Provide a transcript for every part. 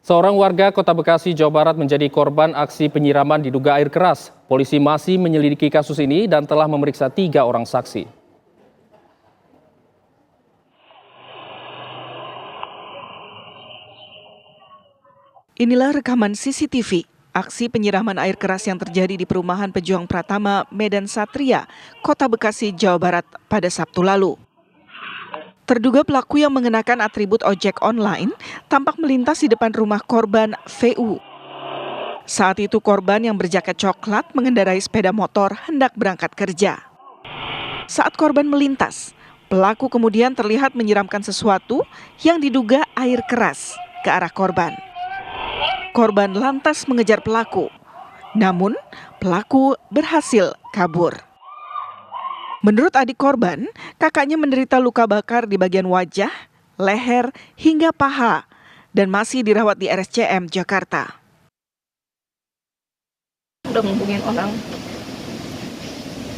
Seorang warga Kota Bekasi, Jawa Barat menjadi korban aksi penyiraman diduga air keras. Polisi masih menyelidiki kasus ini dan telah memeriksa 3 orang saksi. Inilah rekaman CCTV aksi penyiraman air keras yang terjadi di perumahan Pejuang Pratama, Medan Satria, Kota Bekasi, Jawa Barat pada Sabtu lalu. Terduga pelaku yang mengenakan atribut ojek online tampak melintas di depan rumah korban VU. Saat itu korban yang berjaket coklat mengendarai sepeda motor hendak berangkat kerja. Saat korban melintas, pelaku kemudian terlihat menyiramkan sesuatu yang diduga air keras ke arah korban. Korban lantas mengejar pelaku, namun pelaku berhasil kabur. Menurut adik korban, kakaknya menderita luka bakar di bagian wajah, leher, hingga paha, dan masih dirawat di RSCM Jakarta. Udah ngubungin orang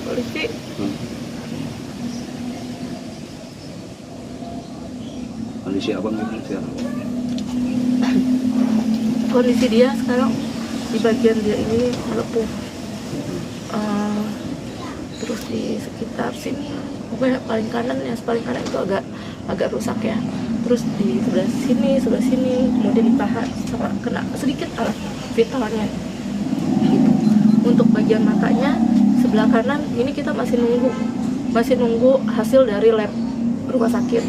polisi. Kondisi abang gimana sekarang? Kondisi dia sekarang di bagian dia ini melepuh. Terus di sekitar sini, pokoknya paling kanan itu agak rusak ya. Terus di sebelah sini, kemudian di paha sama kena sedikit alat vitalnya. Gitu. Untuk bagian matanya sebelah kanan ini kita masih nunggu hasil dari lab rumah sakit.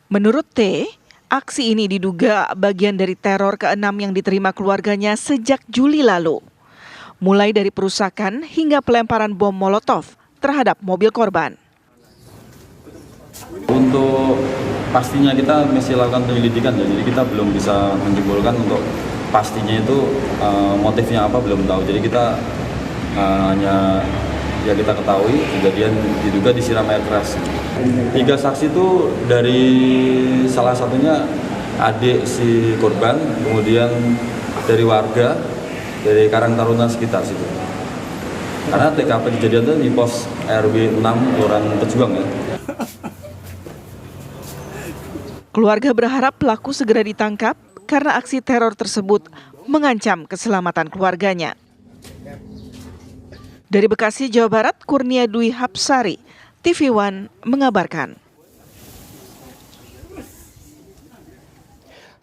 Menurut T, aksi ini diduga bagian dari teror ke-6 yang diterima keluarganya sejak Juli lalu. Mulai dari perusakan hingga pelemparan bom molotov terhadap mobil korban. Untuk pastinya kita masih lakukan penyelidikan, jadi kita belum bisa menyimpulkan untuk pastinya itu motifnya apa belum tahu. Jadi kita hanya ya kita ketahui kejadian diduga disiram air keras. 3 saksi itu dari salah satunya adik si korban, kemudian dari warga dari Karang Taruna sekitar situ. Karena TKP kejadian itu di pos RW 6 Kelurahan Pejuang ya. Keluarga berharap pelaku segera ditangkap karena aksi teror tersebut mengancam keselamatan keluarganya. Dari Bekasi, Jawa Barat, Kurnia Dwi Hapsari, TV One mengabarkan.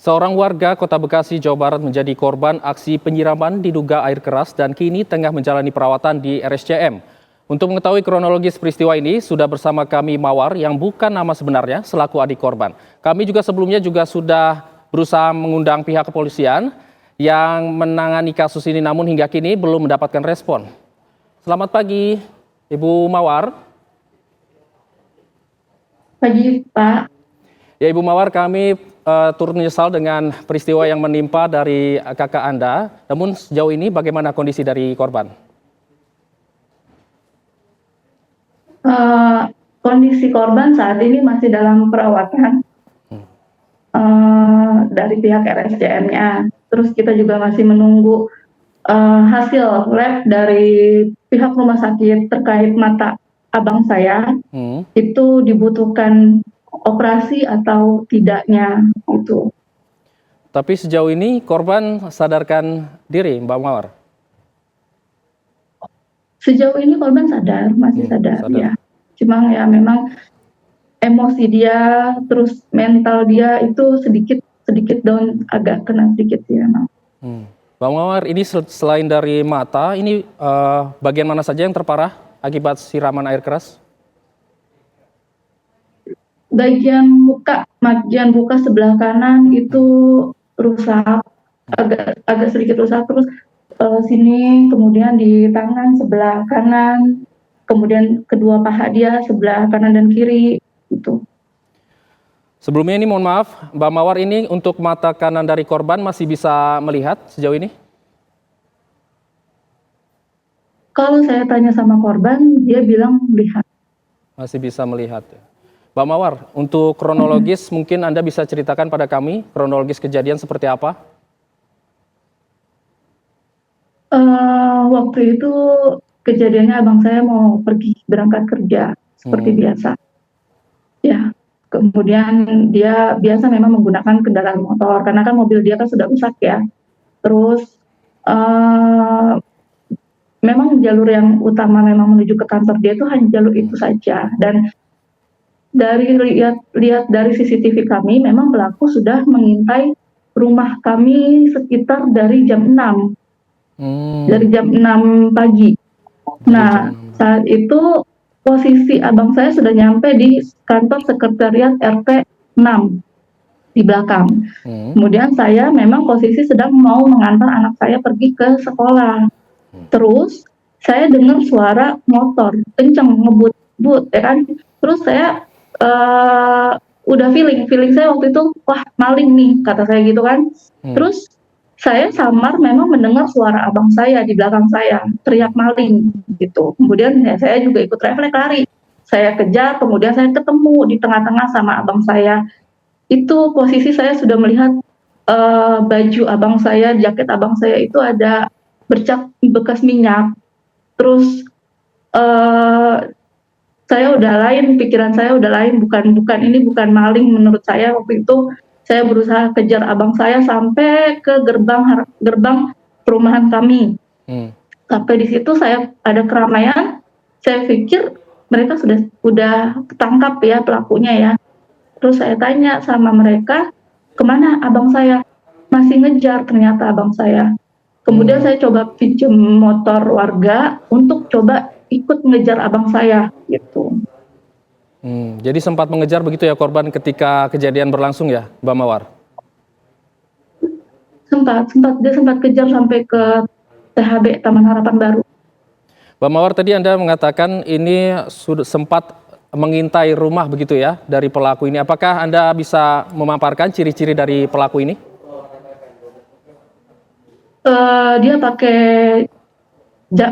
Seorang warga Kota Bekasi, Jawa Barat menjadi korban aksi penyiraman diduga air keras dan kini tengah menjalani perawatan di RSCM. Untuk mengetahui kronologis peristiwa ini, sudah bersama kami Mawar yang bukan nama sebenarnya selaku adik korban. Kami juga sebelumnya sudah berusaha mengundang pihak kepolisian yang menangani kasus ini namun hingga kini belum mendapatkan respon. Selamat pagi, Ibu Mawar. Pagi, Pak. Ya, Ibu Mawar, kami turut menyesal dengan peristiwa yang menimpa dari kakak Anda. Namun sejauh ini bagaimana kondisi dari korban? Kondisi korban saat ini masih dalam perawatan dari pihak RSCM-nya. Terus kita juga masih menunggu hasil lab dari pihak rumah sakit terkait mata abang saya. Itu dibutuhkan operasi atau tidaknya itu. Tapi sejauh ini korban sadarkan diri, Mbak Mawar? Sejauh ini korban masih sadar. Ya. Cuma ya memang emosi dia, terus mental dia itu sedikit down, agak kena sedikit sih memang. Mbak Mawar, ini selain dari mata, ini bagian mana saja yang terparah akibat siraman air keras? Bagian muka sebelah kanan itu rusak, agak sedikit rusak, terus sini, kemudian di tangan sebelah kanan, kemudian kedua paha dia sebelah kanan dan kiri itu. Sebelumnya ini mohon maaf, Mbak Mawar, ini untuk mata kanan dari korban masih bisa melihat sejauh ini? Kalau saya tanya sama korban, dia bilang lihat. Masih bisa melihat. Mbak Mawar, untuk kronologis mungkin Anda bisa ceritakan pada kami kronologis kejadian seperti apa? Waktu itu kejadiannya abang saya mau pergi berangkat kerja seperti biasa. Ya, Kemudian dia biasa memang menggunakan kendaraan motor karena kan mobil dia kan sudah rusak ya. Terus memang jalur yang utama memang menuju ke kantor dia itu hanya jalur itu saja. Dan dari lihat dari CCTV kami, memang pelaku sudah mengintai rumah kami sekitar dari jam 6, dari jam 6 pagi. Nah, saat itu posisi abang saya sudah nyampe di kantor sekretariat RT 6 di belakang. Kemudian saya memang posisi sedang mau mengantar anak saya pergi ke sekolah. Terus saya dengar suara motor kenceng ngebut-but, ya kan. Terus saya udah feeling saya waktu itu, wah maling nih, kata saya gitu kan. Terus saya samar memang mendengar suara abang saya di belakang saya teriak maling gitu. Kemudian ya, saya juga ikut refleks lari. Saya kejar, kemudian saya ketemu di tengah-tengah sama abang saya. Itu posisi saya sudah melihat baju abang saya, jaket abang saya itu ada bercak bekas minyak. Terus saya udah lain, pikiran saya udah lain, ini bukan maling menurut saya. Waktu itu saya berusaha kejar abang saya sampai ke gerbang perumahan kami. Sampai di situ saya ada keramaian, saya pikir mereka sudah ketangkap ya pelakunya ya. Terus saya tanya sama mereka, kemana abang saya? Masih ngejar ternyata abang saya. Kemudian saya coba pinjam motor warga untuk coba ikut mengejar abang saya gitu. Jadi sempat mengejar begitu ya korban ketika kejadian berlangsung ya, Mbak Mawar? Dia sempat kejar sampai ke THB Taman Harapan Baru. Mbak Mawar, tadi Anda mengatakan ini sudah sempat mengintai rumah begitu ya dari pelaku ini. Apakah Anda bisa memaparkan ciri-ciri dari pelaku ini? Dia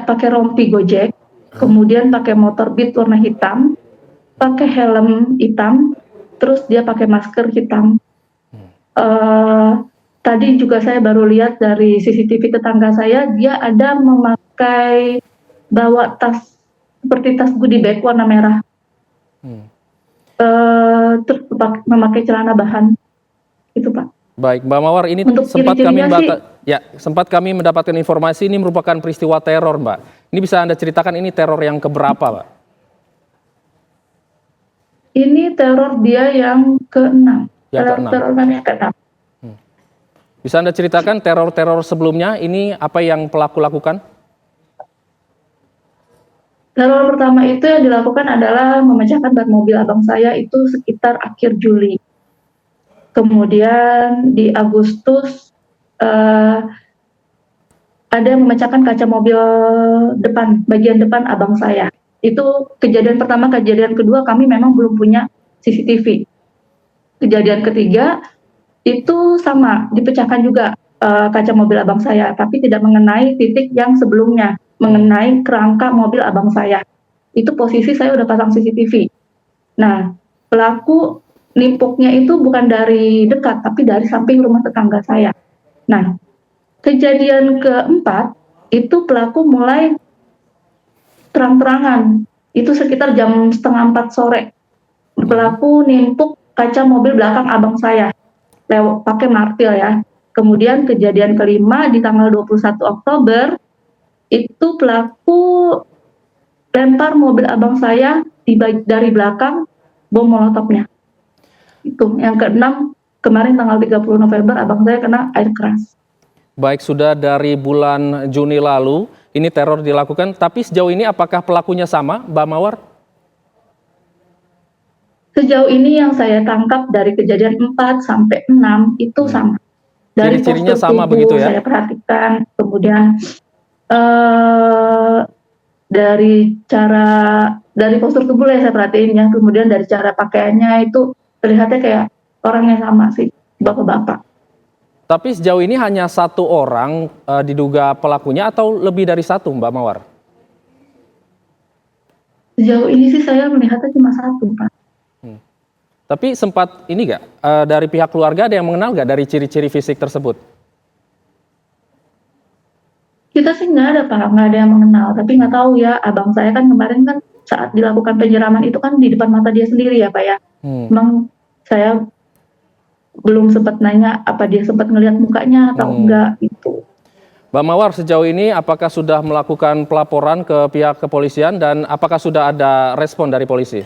pakai rompi Gojek, kemudian pakai motor Beat warna hitam, pakai helm hitam, terus dia pakai masker hitam. Tadi juga saya baru lihat dari CCTV tetangga saya, dia ada bawa tas seperti tas goodie bag warna merah, terus memakai celana bahan, itu Pak. Baik, Mbak Mawar, ini Untuk sempat kami mendapatkan informasi ini merupakan peristiwa teror, Mbak. Ini bisa Anda ceritakan ini teror yang keberapa, Mbak? Ini teror dia yang ke-6. Teror yang ke-6. Bisa Anda ceritakan teror-teror sebelumnya ini apa yang pelaku lakukan? Teror pertama itu yang dilakukan adalah memecahkan ban mobil abang saya itu sekitar akhir Juli. Kemudian di Agustus ada memecahkan kaca mobil depan, bagian depan abang saya. Itu kejadian pertama. Kejadian kedua kami memang belum punya CCTV. Kejadian ketiga itu sama, dipecahkan juga kaca mobil abang saya, tapi tidak mengenai titik yang sebelumnya, mengenai kerangka mobil abang saya. Itu posisi saya udah pasang CCTV. Nah, pelaku nimpuknya itu bukan dari dekat, tapi dari samping rumah tetangga saya. Nah, kejadian keempat itu pelaku mulai terang-terangan. Itu sekitar jam 3:30 sore. Pelaku nimpuk kaca mobil belakang abang saya, pakai martil ya. Kemudian kejadian kelima di tanggal 21 Oktober, itu pelaku lempar mobil abang saya dari belakang, bom molotofnya. Itu yang ke-6 kemarin tanggal 30 November abang saya kena air keras. Baik, sudah dari bulan Juni lalu ini teror dilakukan, tapi sejauh ini apakah pelakunya sama, Mbak Mawar? Sejauh ini yang saya tangkap dari kejadian 4 sampai 6 itu sama. Dari ciri-cirinya postur sama tubuh begitu ya? saya perhatikan, kemudian dari postur tubuh yang saya perhatiin ya, kemudian dari cara pakaiannya itu terlihatnya kayak orang yang sama sih, bapak-bapak. Tapi sejauh ini hanya satu orang diduga pelakunya atau lebih dari satu, Mbak Mawar? Sejauh ini sih saya melihatnya cuma satu, Pak. Tapi sempat ini nggak, dari pihak keluarga ada yang mengenal nggak dari ciri-ciri fisik tersebut? Kita sih nggak ada Pak, nggak ada yang mengenal. Tapi nggak tahu ya, abang saya kan kemarin kan saat dilakukan penyiraman itu kan di depan mata dia sendiri ya Pak ya. Memang saya belum sempat nanya apa dia sempat ngelihat mukanya atau enggak gitu. Mbak Mawar, sejauh ini apakah sudah melakukan pelaporan ke pihak kepolisian dan apakah sudah ada respon dari polisi?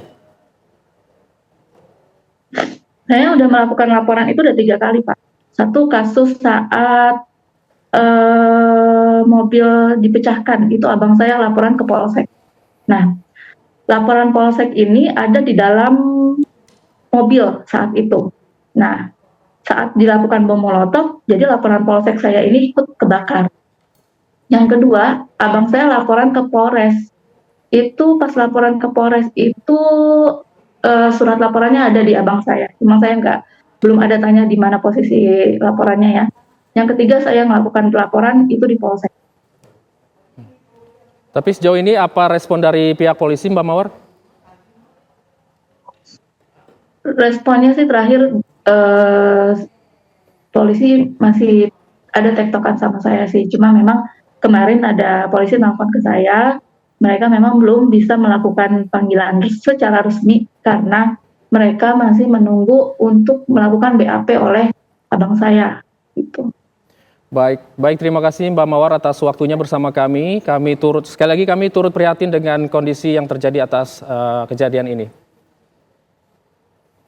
Saya udah melakukan laporan itu udah 3 kali, Pak. Satu kasus saat mobil dipecahkan, itu abang saya laporan ke Polsek. Nah, laporan Polsek ini ada di dalam mobil saat itu. Nah, saat dilakukan bom molotov, jadi laporan Polsek saya ini ikut kebakar. Yang kedua, abang saya laporan ke Polres. Itu pas laporan ke Polres itu surat laporannya ada di abang saya. Cuma saya belum ada tanya di mana posisi laporannya ya. Yang ketiga saya melakukan pelaporan itu di Polsek. Tapi sejauh ini apa respon dari pihak polisi, Mbak Mawar? Responnya sih terakhir polisi masih ada tektokan sama saya sih. Cuma memang kemarin ada polisi nelfon ke saya, mereka memang belum bisa melakukan panggilan secara resmi karena mereka masih menunggu untuk melakukan BAP oleh abang saya. Gitu. Baik, terima kasih Mbak Mawar atas waktunya bersama kami. Sekali lagi kami turut prihatin dengan kondisi yang terjadi atas kejadian ini.